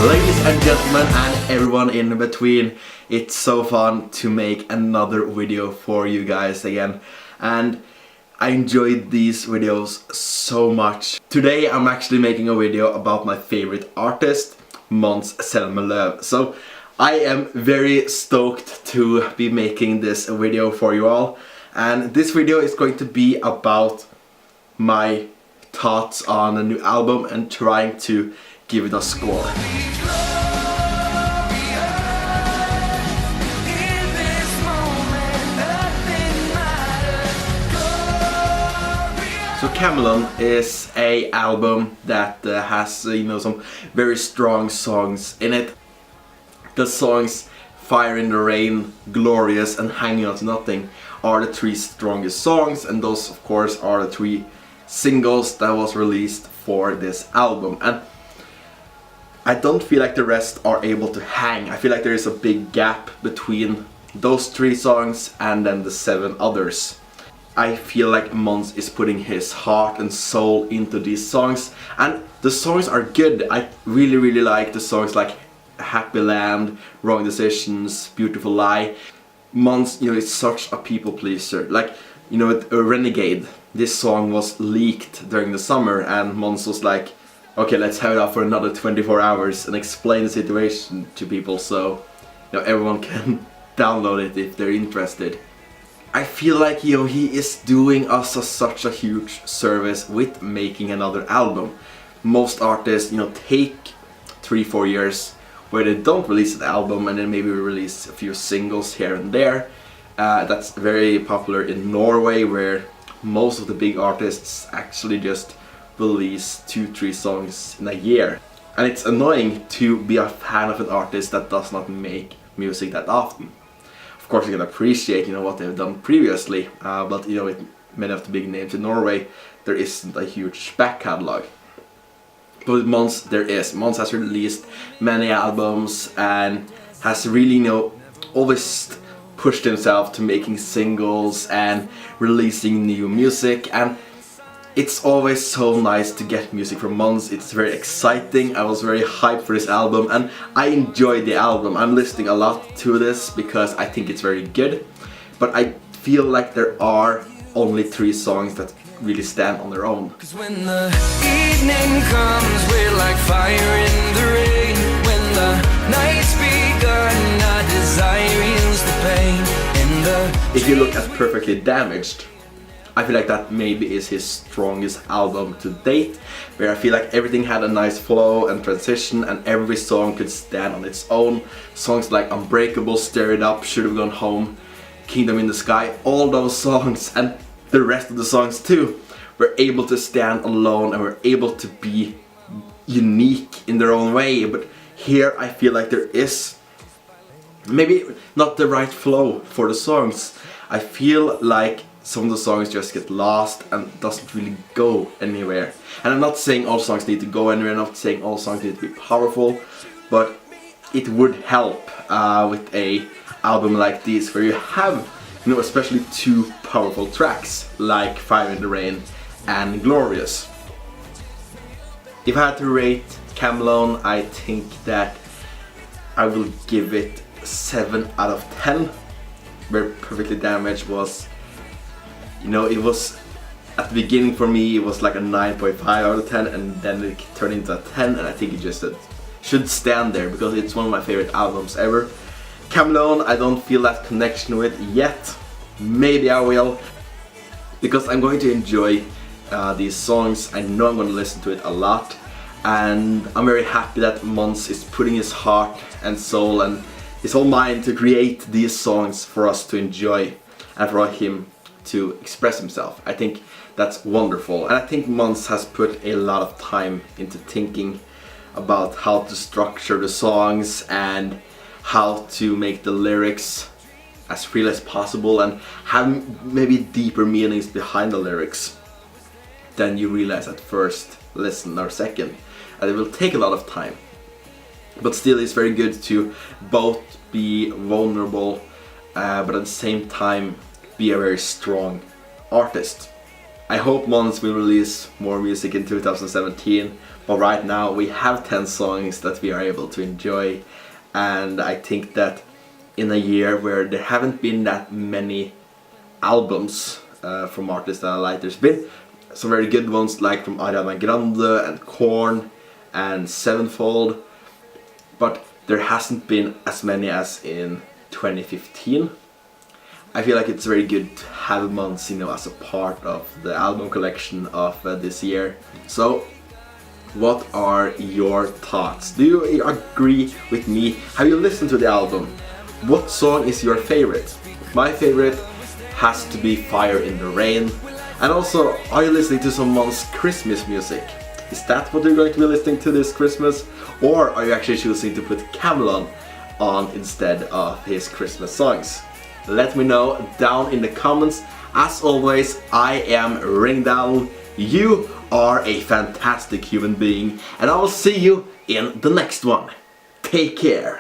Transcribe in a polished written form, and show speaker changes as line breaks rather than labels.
Ladies and gentlemen and everyone in between, it's so fun to make another video for you guys again, and I enjoyed these videos so much. Today I'm actually making a video about my favorite artist, Måns Zelmerlöw. So I am very stoked to be making this video for you all, and this video is going to be about my thoughts on a new album and trying to give it a score. So Chameleon is a album that has some very strong songs in it. The songs Fire in the Rain, Glorious and Hanging On to Nothing are the three strongest songs, and those of course are the three singles that was released for this album. And I don't feel like the rest are able to hang. I feel like there is a big gap between those three songs and then the 7 others. I feel like Måns is putting his heart and soul into these songs, and the songs are good. I really like the songs like Happyland, Wrong Decisions, Beautiful Lie. Måns, is such a people pleaser. Like, with Renegade, this song was leaked during the summer and Måns was like, okay, let's have it up for another 24 hours and explain the situation to people so everyone can download it if they're interested. I feel like he is doing us such a huge service with making another album. Most artists take 3-4 years where they don't release an album and then maybe release a few singles here and there. That's very popular in Norway, where most of the big artists actually just release 2-3 songs in a year. And it's annoying to be a fan of an artist that does not make music that often. Of course you can appreciate what they've done previously, but with many of the big names in Norway there isn't a huge back catalog. But with Måns there is. Måns has released many albums and has really always pushed himself to making singles and releasing new music, and it's always so nice to get music from Måns. It's very exciting. I was very hyped for this album and I enjoyed the album. I'm listening a lot to this because I think it's very good, but I feel like there are only 3 songs that really stand on their own.
'Cause when the evening comes, we're like fire in the rain. When the night's begun, our desire heals the pain.
If you look at Perfectly Damaged, I feel like that maybe is his strongest album to date, where I feel like everything had a nice flow and transition and every song could stand on its own. Songs like Unbreakable, Stir It Up, Should Have Gone Home, Kingdom in the Sky, all those songs and the rest of the songs too were able to stand alone and were able to be unique in their own way. But here I feel like there is maybe not the right flow for the songs. I feel like some of the songs just get lost and doesn't really go anywhere. And I'm not saying all songs need to go anywhere, I'm not saying all songs need to be powerful, but it would help with a album like this where you have especially 2 powerful tracks like Fire in the Rain and Glorious. If I had to rate Chameleon, I think that I will give it 7 out of 10, where Perfectly Damaged was, it was at the beginning for me it was like a 9.5 out of 10, and then it turned into a 10, and I think it just should stand there because it's one of my favorite albums ever. Chameleon, I don't feel that connection with yet. Maybe I will, because I'm going to enjoy these songs. I know I'm going to listen to it a lot, and I'm very happy that Måns is putting his heart and soul and his whole mind to create these songs for us to enjoy and for him to express himself. I think that's wonderful, and I think Måns has put a lot of time into thinking about how to structure the songs and how to make the lyrics as real as possible and have maybe deeper meanings behind the lyrics than you realize at first listen or second, and it will take a lot of time. But still it's very good to both be vulnerable but at the same time be a very strong artist. I hope Måns will release more music in 2017, but right now we have 10 songs that we are able to enjoy, and I think that in a year where there haven't been that many albums from artists that I like, there's been some very good ones like from Ariana Grande and Korn and Sevenfold, but there hasn't been as many as in 2015. I feel like it's very good to have Måns, as a part of the album collection of this year. So, what are your thoughts? Do you agree with me? Have you listened to the album? What song is your favorite? My favorite has to be Fire in the Rain. And also, are you listening to some Måns Christmas music? Is that what you're going to be listening to this Christmas? Or are you actually choosing to put Chameleon on instead of his Christmas songs? Let me know down in the comments. As always, I am Ringdown. You are a fantastic human being, and I will see you in the next one. Take care.